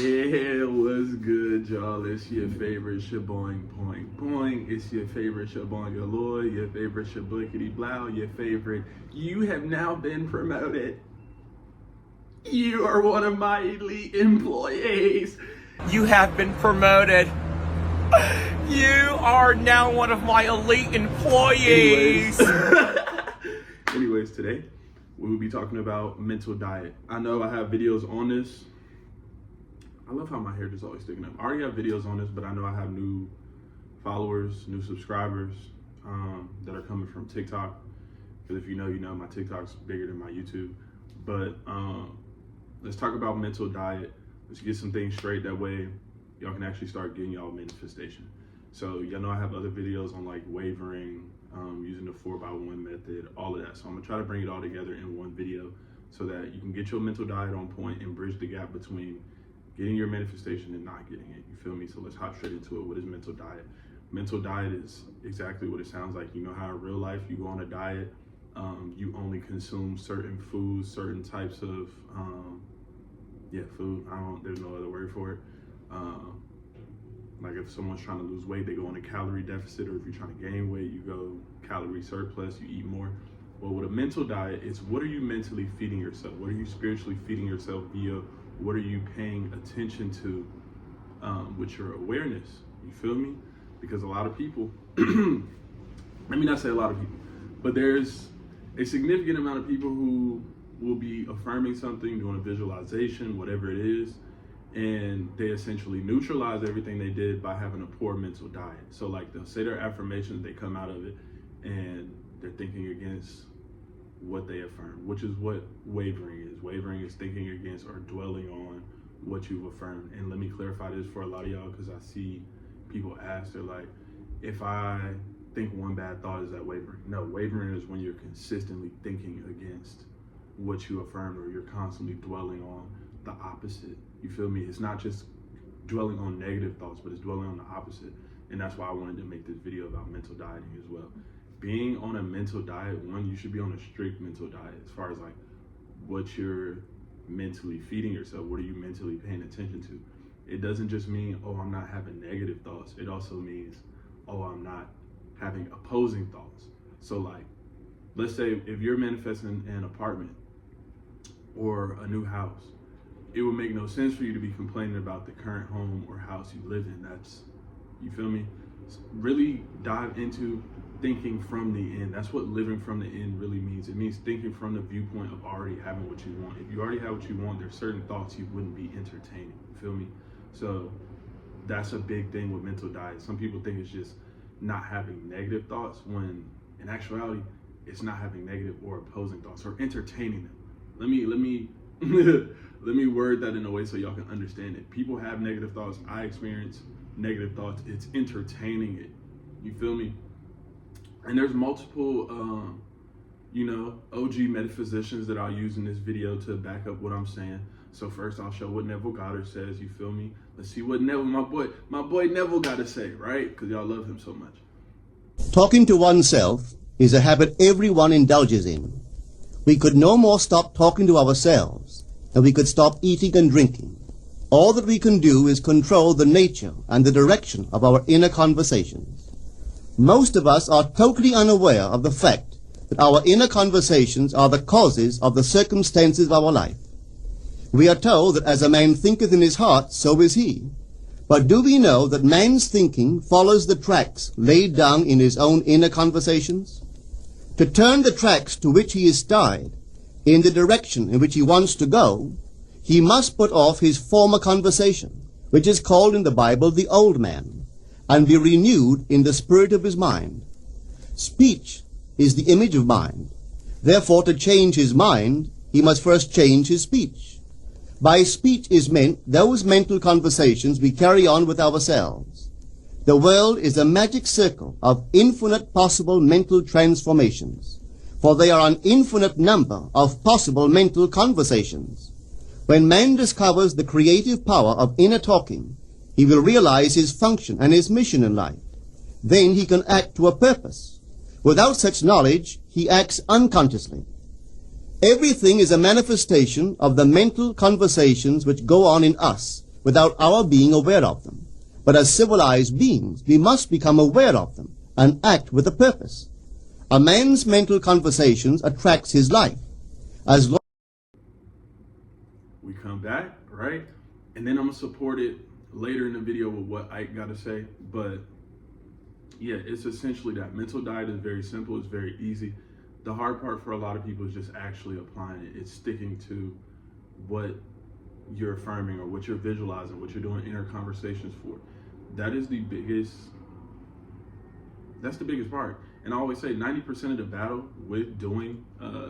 Yeah, what's good, y'all? It's your favorite Shaboing Poing Poing. It's your favorite Shaboing Aloy, your favorite Shablickety Blow, your favorite. You have now been promoted. You are one of my elite employees. You have been promoted. You are now one of my elite employees. Anyways, today we will be talking about mental diet. I know I have videos on this. I love how my hair just always sticking up. I already have videos on this, but I know I have new followers, new subscribers that are coming from TikTok. Because if you know, my TikTok's bigger than my YouTube. But let's talk about mental diet. Let's get some things straight. That way, y'all can actually start getting y'all manifestation. So y'all know I have other videos on like wavering, using the 4x1 method, all of that. So I'm gonna try to bring it all together in one video so that you can get your mental diet on point and bridge the gap between getting your manifestation and not getting it. You feel me? So let's hop straight into it. What is mental diet? Mental diet is exactly what it sounds like. You know how in real life you go on a diet, you only consume certain foods, certain types of food. There's no other word for it. Like if someone's trying to lose weight, they go on a calorie deficit, or if you're trying to gain weight, you go calorie surplus, you eat more. Well, with a mental diet, it's what are you mentally feeding yourself? What are you spiritually feeding yourself via what are you paying attention to with your awareness? You feel me? Because a lot of people, let me not say a lot of people, but there's a significant amount of people who will be affirming something, doing a visualization, whatever it is, and they essentially neutralize everything they did by having a poor mental diet. So like they'll say their affirmations, they come out of it, and they're thinking against what they affirm, which is what wavering is. Wavering is thinking against or dwelling on what you've affirmed. And let me clarify this for a lot of y'all, because I see people ask, they're like, if I think one bad thought, is that wavering? No, wavering is when you're consistently thinking against what you affirmed, or you're constantly dwelling on the opposite. You feel me? It's not just dwelling on negative thoughts, but it's dwelling on the opposite. And that's why I wanted to make this video about mental dieting as well. Being on a mental diet, one, you should be on a strict mental diet as far as like what you're mentally feeding yourself. What are you mentally paying attention to? It doesn't just mean, oh, I'm not having negative thoughts. It also means, oh, I'm not having opposing thoughts. So like, let's say if you're manifesting an apartment or a new house, it would make no sense for you to be complaining about the current home or house you live in. You feel me? Really dive into thinking from the end. That's what living from the end really means. It means thinking from the viewpoint of already having what you want. If you already have what you want, there's certain thoughts you wouldn't be entertaining. You feel me? So that's a big thing with mental diet. Some people think it's just not having negative thoughts, when in actuality, it's not having negative or opposing thoughts, or entertaining them. Let me let me word that in a way so y'all can understand it. People have negative thoughts. I experience negative thoughts. It's entertaining it. You feel me? And there's multiple, OG metaphysicians that I'll use in this video to back up what I'm saying. So first I'll show what Neville Goddard says, you feel me? Let's see what Neville, my boy Neville got to say, right? Because y'all love him so much. Talking to oneself is a habit everyone indulges in. We could no more stop talking to ourselves than we could stop eating and drinking. All that we can do is control the nature and the direction of our inner conversations. Most of us are totally unaware of the fact that our inner conversations are the causes of the circumstances of our life. We are told that as a man thinketh in his heart, so is he. But do we know that man's thinking follows the tracks laid down in his own inner conversations? To turn the tracks to which he is tied in the direction in which he wants to go, he must put off his former conversation, which is called in the Bible the old man, and be renewed in the spirit of his mind. Speech is the image of mind. Therefore, to change his mind, he must first change his speech. By speech is meant those mental conversations we carry on with ourselves. The world is a magic circle of infinite possible mental transformations, for there are an infinite number of possible mental conversations. When man discovers the creative power of inner talking, he will realize his function and his mission in life. Then he can act to a purpose. Without such knowledge, he acts unconsciously. Everything is a manifestation of the mental conversations which go on in us without our being aware of them. But as civilized beings, we must become aware of them and act with a purpose. A man's mental conversations attracts his life. As long We come back, right? And then I'm gonna support it later in the video with what Ike got to say. But yeah, it's essentially that. Mental diet is very simple. It's very easy. The hard part for a lot of people is just actually applying it. It's sticking to what you're affirming or what you're visualizing, what you're doing inner conversations for. That is the biggest, that's the biggest part. And I always say 90% of the battle with doing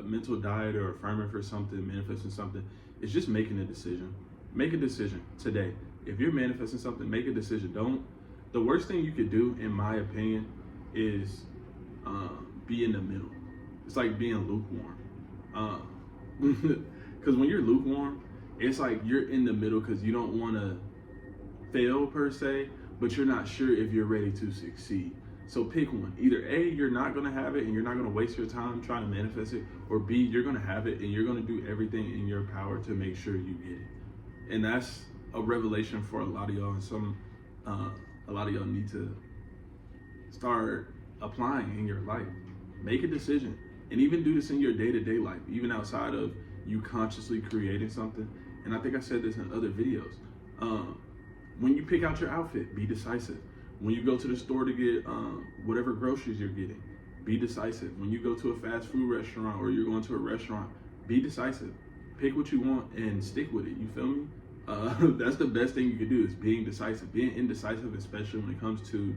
mental diet or affirming for something, manifesting something, is just making a decision. Make a decision today. If you're manifesting something, make a decision. The worst thing you could do, in my opinion, is be in the middle. It's like being lukewarm. Because when you're lukewarm, it's like you're in the middle because you don't want to fail per se, but you're not sure if you're ready to succeed. So pick one. Either A, you're not going to have it and you're not going to waste your time trying to manifest it, or B, you're going to have it and you're going to do everything in your power to make sure you get it. And that's a revelation for a lot of y'all, and a lot of y'all need to start applying in your life. Make a decision, and even do this in your day-to-day life, even outside of you consciously creating something. And I think I said this in other videos. When you pick out your outfit, be decisive. When you go to the store to get whatever groceries you're getting, be decisive. When you go to a fast food restaurant or you're going to a restaurant, be decisive. Pick what you want and stick with it. You feel me? That's the best thing you can do, is being decisive. Being indecisive, especially when it comes to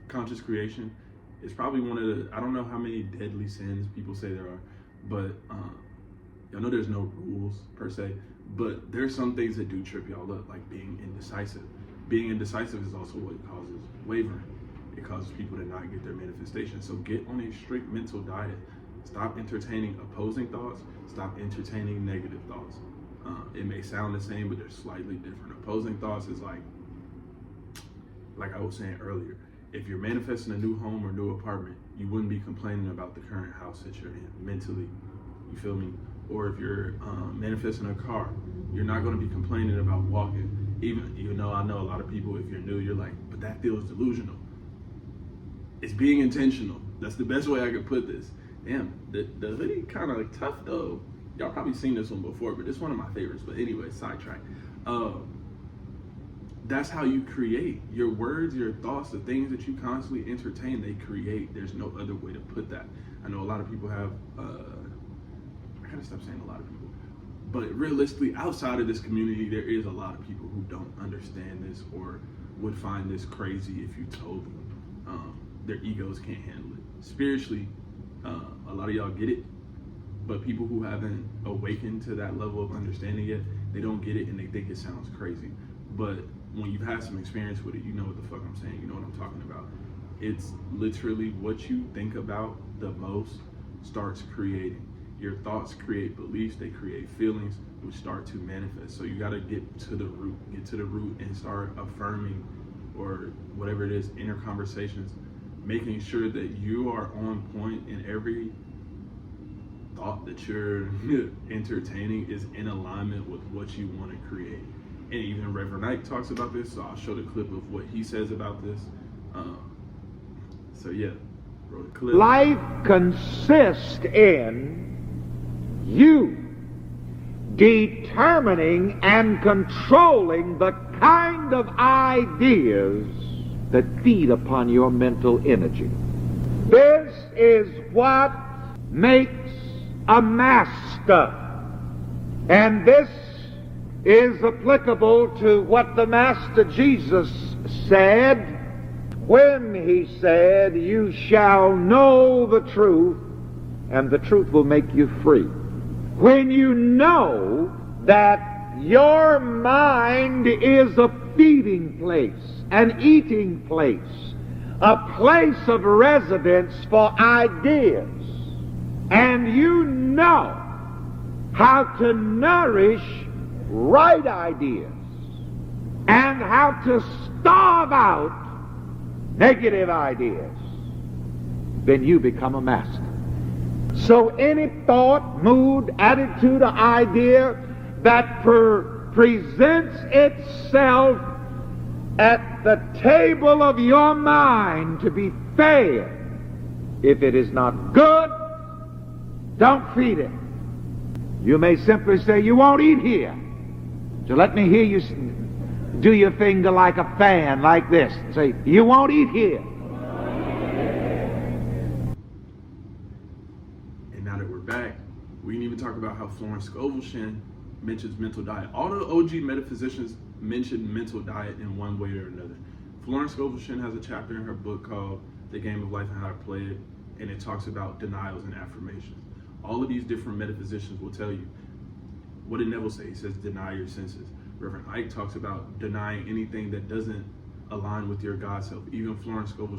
conscious creation, is probably one of the, I don't know how many deadly sins people say there are, but I know there's no rules per se, but there's some things that do trip y'all up, like being indecisive. Being indecisive is also what causes wavering. It causes people to not get their manifestation. So get on a strict mental diet. Stop entertaining opposing thoughts. Stop entertaining negative thoughts. It may sound the same, but they're slightly different. Opposing thoughts is like I was saying earlier, if you're manifesting a new home or new apartment, you wouldn't be complaining about the current house that you're in mentally. You feel me? Or if you're manifesting a car, you're not going to be complaining about walking. Even though I know a lot of people, if you're new, you're like, but that feels delusional. It's being intentional. That's the best way I could put this. Damn, the hoodie kind of tough though. Y'all probably seen this one before, but it's one of my favorites. But anyway, sidetrack. That's how you create. Your words, your thoughts, the things that you constantly entertain, they create. There's no other way to put that. I know a lot of people have, I gotta stop saying a lot of people, but realistically, outside of this community, there is a lot of people who don't understand this or would find this crazy if you told them. Their egos can't handle it. Spiritually, a lot of y'all get it, but people who haven't awakened to that level of understanding yet, they don't get it and they think it sounds crazy. But when you've had some experience with it, you know what the fuck I'm saying, you know what I'm talking about. It's literally what you think about the most starts creating. Your thoughts create beliefs, they create feelings, which start to manifest. So you gotta get to the root and start affirming, or whatever it is, inner conversations, making sure that you are on point in every thought that you're entertaining is in alignment with what you want to create. And even Reverend Ike talks about this, so I'll show the clip of what he says about this. So yeah, wrote a clip. Life consists in you determining and controlling the kind of ideas that feed upon your mental energy. This is what makes a master. And this is applicable to what the Master Jesus said when he said, "You shall know the truth, and the truth will make you free." When you know that your mind is a feeding place, an eating place, a place of residence for ideas, and you know how to nourish right ideas and how to starve out negative ideas, then you become a master. So any thought, mood, attitude, or idea that presents itself at the table of your mind to be fed, if it is not good, don't feed it. You may simply say, you won't eat here. So let me hear you do your finger like a fan, like this. Say, you won't eat here. And now that we're back, we can even talk about how Florence Scovel mentions mental diet. All the OG metaphysicians mention mental diet in one way or another. Florence Scovel has a chapter in her book called The Game of Life and How to Play It, and it talks about denials and affirmations. All of these different metaphysicians will tell you, what did Neville say? He says, deny your senses. Reverend Ike talks about denying anything that doesn't align with your God self. Even Florence Scovel,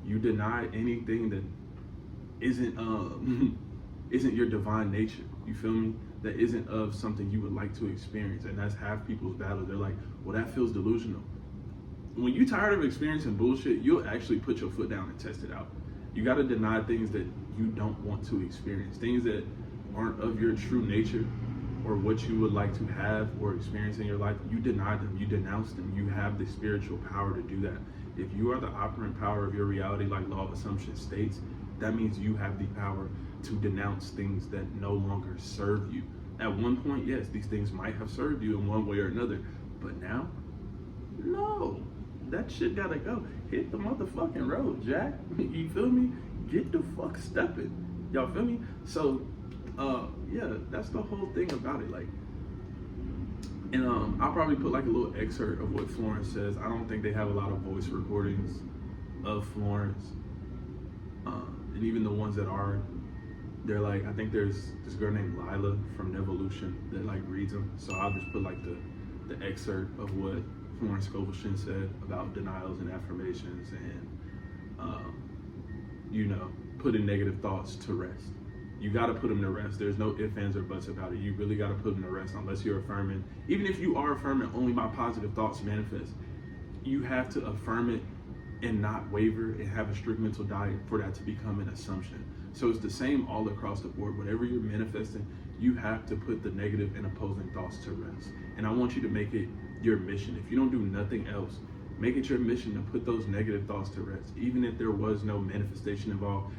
you deny anything that isn't your divine nature. You feel me? That isn't of something you would like to experience. And that's half people's battle. They're like, well, that feels delusional. When you're tired of experiencing bullshit, you'll actually put your foot down and test it out. You got to deny things that you don't want to experience, things that aren't of your true nature or what you would like to have or experience in your life. You deny them, you denounce them. You have the spiritual power to do that. If you are the operant power of your reality, like Law of Assumption states, that means you have the power to denounce things that no longer serve you. At one point, yes, these things might have served you in one way or another, but now, no. That shit gotta go. Hit the motherfucking road, Jack. You feel me? Get the fuck stepping. Y'all feel me? So, yeah, that's the whole thing about it. Like, and I'll probably put like a little excerpt of what Florence says. I don't think they have a lot of voice recordings of Florence, and even the ones that are, they're like, I think there's this girl named Lila from Nevolution that like reads them. So I'll just put like the excerpt of what Florence Scovel said about denials and affirmations and, putting negative thoughts to rest. You got to put them to rest. There's no ifs, ands, or buts about it. You really got to put them to rest unless you're affirming. Even if you are affirming only my positive thoughts manifest, you have to affirm it and not waver and have a strict mental diet for that to become an assumption. So it's the same all across the board. Whatever you're manifesting, you have to put the negative and opposing thoughts to rest. And I want you to make it your mission. If you don't do nothing else, make it your mission to put those negative thoughts to rest. Even if there was no manifestation involved,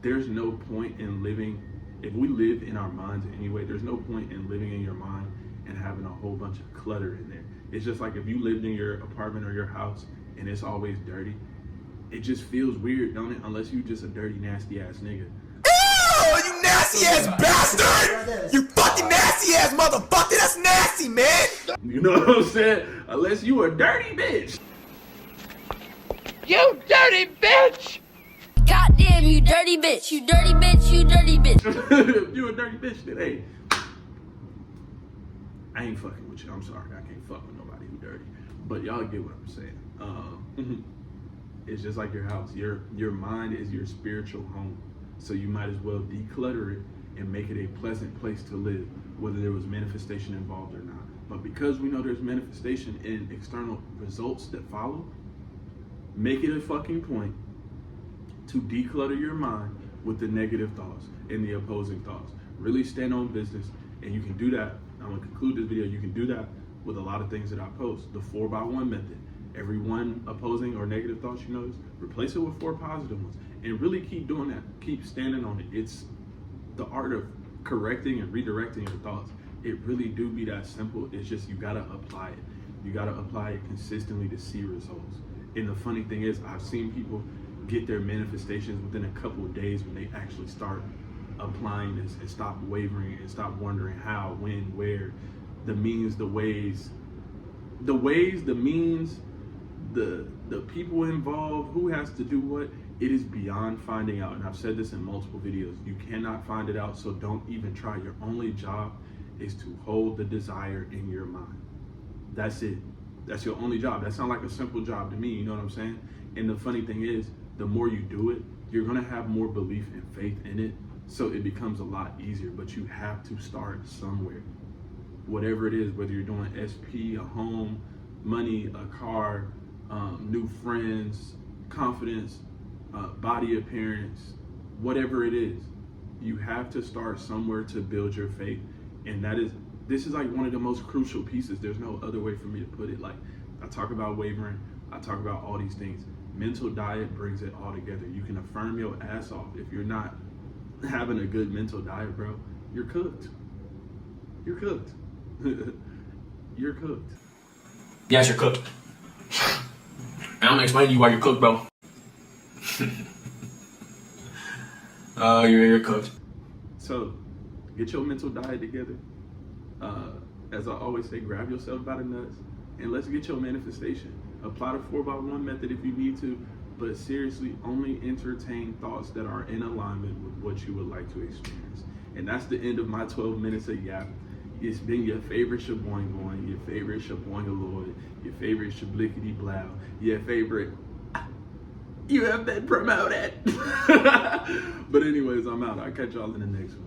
there's no point in living. If we live in our minds anyway, there's no point in living in your mind and having a whole bunch of clutter in there. It's just like if you lived in your apartment or your house and it's always dirty, it just feels weird, don't it? Unless you just a dirty, nasty ass nigga. Oh, you nasty ass bastard! You fucking nasty ass motherfucker! That's nasty, man! You know what I'm saying? Unless you a dirty bitch. You dirty bitch! Goddamn, you dirty bitch, you dirty bitch, you dirty bitch. If you a dirty bitch, then hey, I ain't fucking with you. I'm sorry, I can't fuck with nobody who dirty. But y'all get what I'm saying. It's just like your house. Your mind is your spiritual home. So you might as well declutter it and make it a pleasant place to live, whether there was manifestation involved or not. But because we know there's manifestation in external results that follow, make it a fucking point to declutter your mind with the negative thoughts and the opposing thoughts. Really stand on business, and you can do that. I'm gonna conclude this video. You can do that with a lot of things that I post. The 4x1 method. Every one opposing or negative thoughts you notice, replace it with 4 positive ones. And really keep doing that. Keep standing on it. It's the art of correcting and redirecting your thoughts. It really do be that simple. It's just you gotta apply it. You gotta apply it consistently to see results. And the funny thing is, I've seen people get their manifestations within a couple of days when they actually start applying this and stop wavering and stop wondering how, when, where, the means, the ways, the means, the people involved, who has to do what. It is beyond finding out. And I've said this in multiple videos. You cannot find it out, so don't even try. Your only job is to hold the desire in your mind. That's it. That's your only job. That sounds like a simple job to me, you know what I'm saying? And the funny thing is, the more you do it, you're gonna have more belief and faith in it, so it becomes a lot easier. But you have to start somewhere. Whatever it is, whether you're doing SP, a home, money, a car, new friends, confidence, body appearance, whatever it is, you have to start somewhere to build your faith. And that is this is like one of the most crucial pieces. There's no other way for me to put it. Like, I talk about wavering, I talk about all these things. Mental diet brings it all together. You can affirm your ass off. If you're not having a good mental diet, bro, you're cooked. You're cooked. You're cooked. Yes, you're cooked. And I'm gonna explain to you why you're cooked, bro. You're cooked. So, get your mental diet together. As I always say, grab yourself by the nuts and let's get your manifestation. Apply the 4x1 method if you need to, but seriously, only entertain thoughts that are in alignment with what you would like to experience. And that's the end of my 12 minutes of yap. It's been your favorite Shaboing Boing, your favorite Shaboing Lloyd, your favorite Shablickety Blow, your favorite. You have been promoted. But anyways, I'm out. I'll catch y'all in the next one.